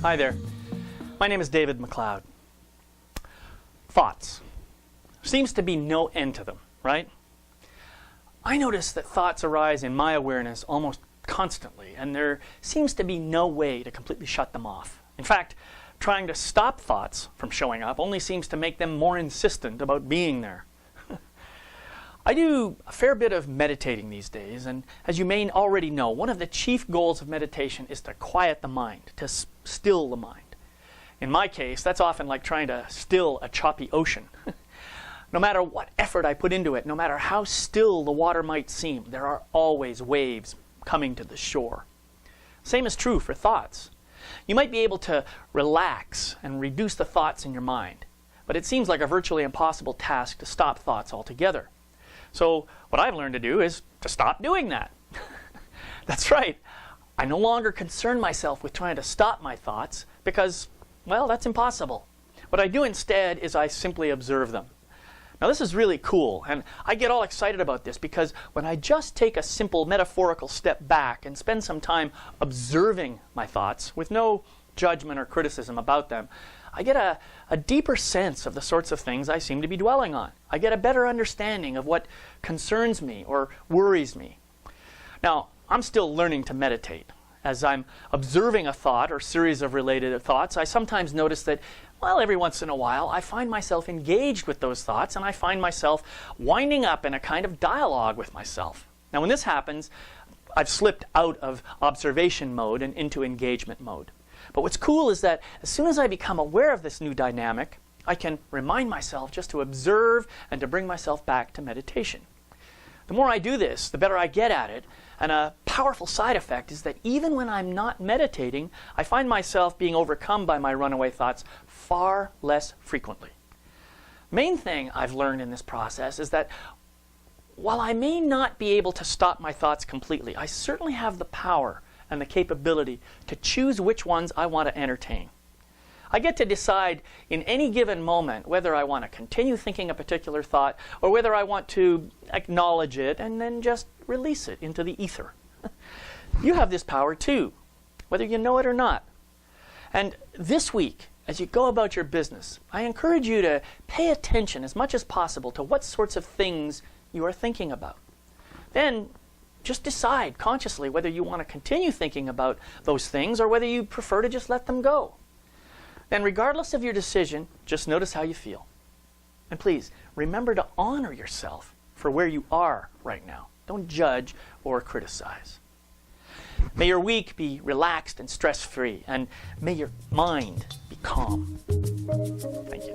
Hi there. My name is David McLeod. Thoughts. Seems to be no end to them, right? I notice that thoughts arise in my awareness almost constantly, and there seems to be no way to completely shut them off. In fact, trying to stop thoughts from showing up only seems to make them more insistent about being there. I do a fair bit of meditating these days, and as you may already know, one of the chief goals of meditation is to quiet the mind, to still the mind. In my case, that's often like trying to still a choppy ocean. No matter what effort I put into it, no matter how still the water might seem, there are always waves coming to the shore. Same is true for thoughts. You might be able to relax and reduce the thoughts in your mind, but it seems like a virtually impossible task to stop thoughts altogether. So what I've learned to do is to stop doing that. That's right. I no longer concern myself with trying to stop my thoughts because, well, that's impossible. What I do instead is I simply observe them. Now this is really cool, and I get all excited about this because when I just take a simple metaphorical step back and spend some time observing my thoughts with no judgment or criticism about them, I get a deeper sense of the sorts of things I seem to be dwelling on. I get a better understanding of what concerns me or worries me. Now, I'm still learning to meditate. As I'm observing a thought or series of related thoughts, I sometimes notice that, well, every once in a while, I find myself engaged with those thoughts, and I find myself winding up in a kind of dialogue with myself. Now, when this happens, I've slipped out of observation mode and into engagement mode. But what's cool is that as soon as I become aware of this new dynamic, I can remind myself just to observe and to bring myself back to meditation. The more I do this, the better I get at it. And a powerful side effect is that even when I'm not meditating, I find myself being overcome by my runaway thoughts far less frequently. Main thing I've learned in this process is that while I may not be able to stop my thoughts completely, I certainly have the power and the capability to choose which ones I want to entertain. I get to decide in any given moment whether I want to continue thinking a particular thought or whether I want to acknowledge it and then just release it into the ether. You have this power too, whether you know it or not. And this week, as you go about your business, I encourage you to pay attention as much as possible to what sorts of things you are thinking about. Then just decide consciously whether you want to continue thinking about those things or whether you prefer to just let them go. Then regardless of your decision, just notice how you feel. And please, remember to honor yourself for where you are right now. Don't judge or criticize. May your week be relaxed and stress-free, and may your mind be calm. Thank you.